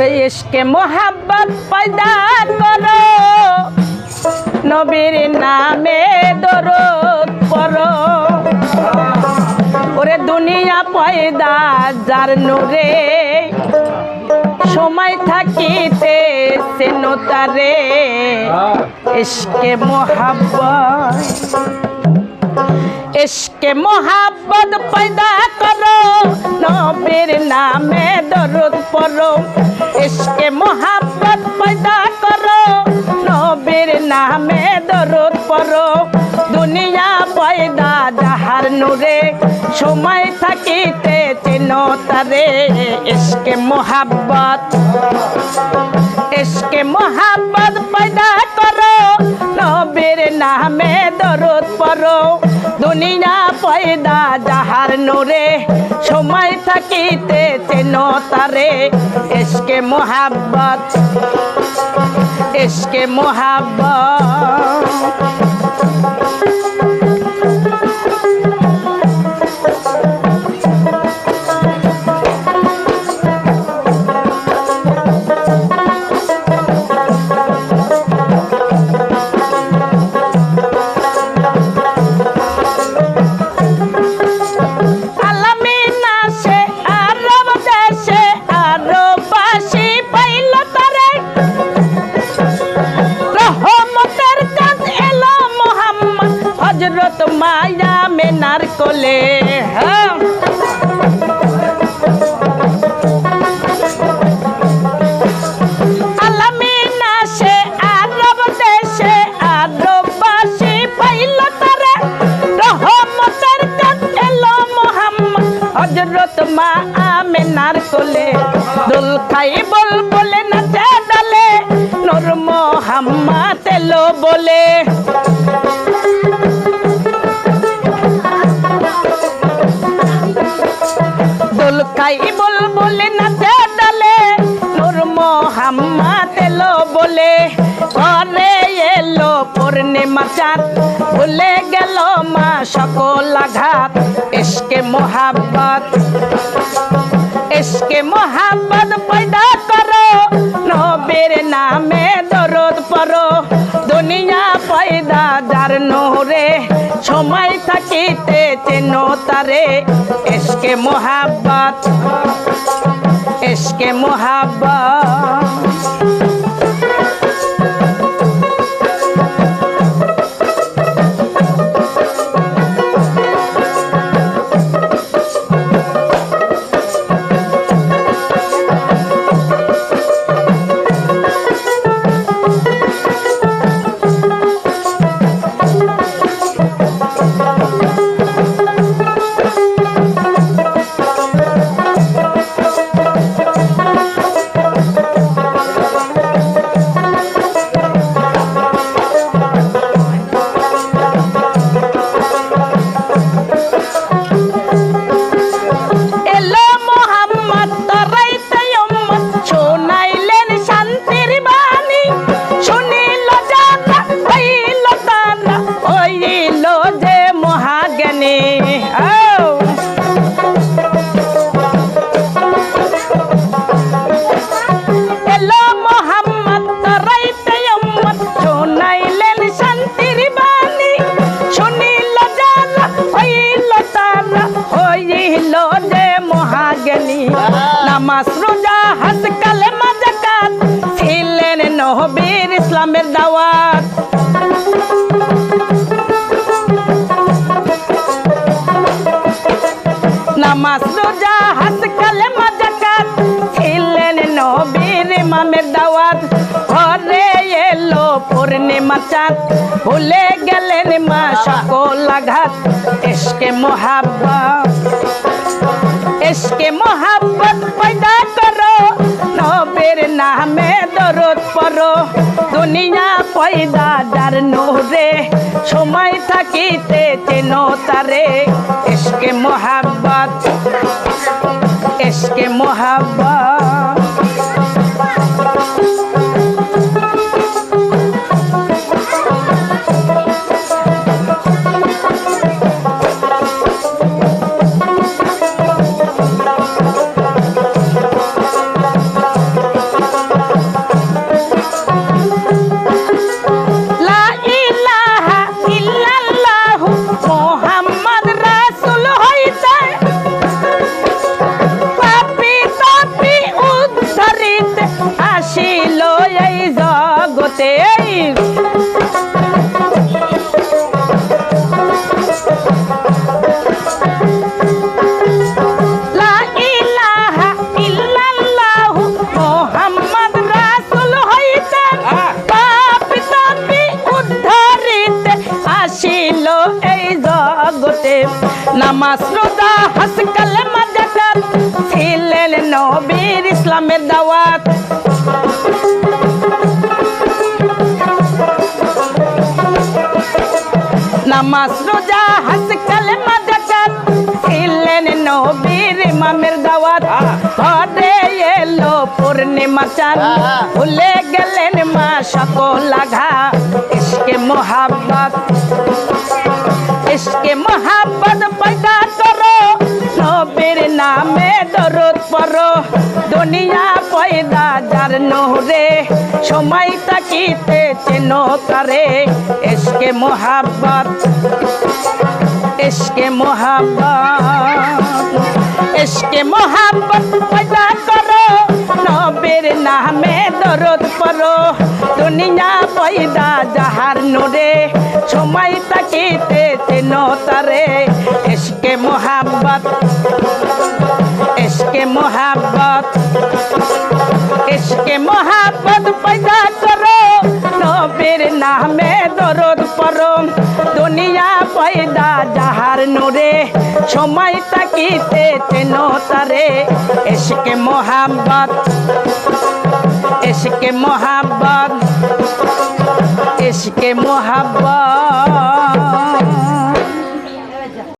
इश्क़ मोहब्बत पैदा करो नबीर नामे दरूद पढ़ो ओरे दुनिया पैदा जार नूरे समय থাকিতে সেন তারে इश्क़ मोहब्बत पैदा करो नबीर नामे दरूद पढ़ो इश्क़ मोहब्बत पैदा करो नबीर नामे दरूद पढ़ो दुनिया पैदा जाहार नूरे समय থাকিতে চেনো তারে इश्क़ मोहब्बत पैदा करो नबीर नामे दरूद पढ़ो दुनिया पैदा जाहार नूरे समय থাকিতে চেনো তারে इश्क़ मोहब्बत हजरत माया में नारकोले आलमीना से आरब देशे आरबवासी पहल तारे रहमतेर चाँद एलो मोहम्मद हजरत माया में नारकोले दुल खाई बोले नाचे डाले नूर मोहम्मद एलो बोले दुलखाई बुलबुल नाचे डाले नूर मोहम्मद एलो बोले घरे एलो पूर्णिमा चाँद भूले गेल मा सकल आघात इश्क़ मोहब्बत पैदा करो नबीर नामे दरूद पढ़ो दुनिया पैदा जार नूरे समय থাকিতে চেনো তারে इश्क़ मोहब्बत नामाज रोजा हज कलेमा जाकात ছিলেন নবীর ইসলামের দাওয়াত নামাজ রোজা হজ কলেমা যাকাত ছিলেন নবীর ইমামের দাওয়াত ঘরে এলো পূর্ণিমা চাঁদ ভুলে গেলেন মা সকল আঘাত इश्क़ मोहब्बत पैदा करो नबीर नामे दरूद पढ़ो दुनिया पैदा जार नूरे समय থাকিতে চেনো তারে इश्क़ मोहब्बत নামাজ রোজা হজ কালেমা যাকাত ছিলেন নবীর ইসলামের দাওয়াত নামাজ রোজা হজ কালেমা যাকাত ছিলেন নবীর ইমামের দাওয়াত ঘরে এলো পূর্ণিমা চাঁদ ভুলে গেলেন মা সকল আঘা ইশকে মোহাব্বত ইশকে মোহাব্বত পয়দা করো নবীর নামে দরুদ পড়ো দুনিয়া পয়দা যার নূরে সময় তাকিতে চেনো তারে ইশকে মোহাব্বত ইশকে মোহাব্বত ইশকে মোহাব্বত পয়দা করো নবীর নামে দরুদ পড়ো দুনিয়া পয়দা যাহার নূরে সময় তাকিতে চেনো তারে ইশকে মোহাব্বত ইশকে মোহাব্বত ইশকে মোহাব্বত পয়দা করো নবীর নামে দরুদ পড়ো দুনিয়া পয়দা যাহার নূরে সময় তাকিতে চেনো তারে ইশকে মোহাব্বত ইশকে মোহাব্বত ইশকে মোহাব্বত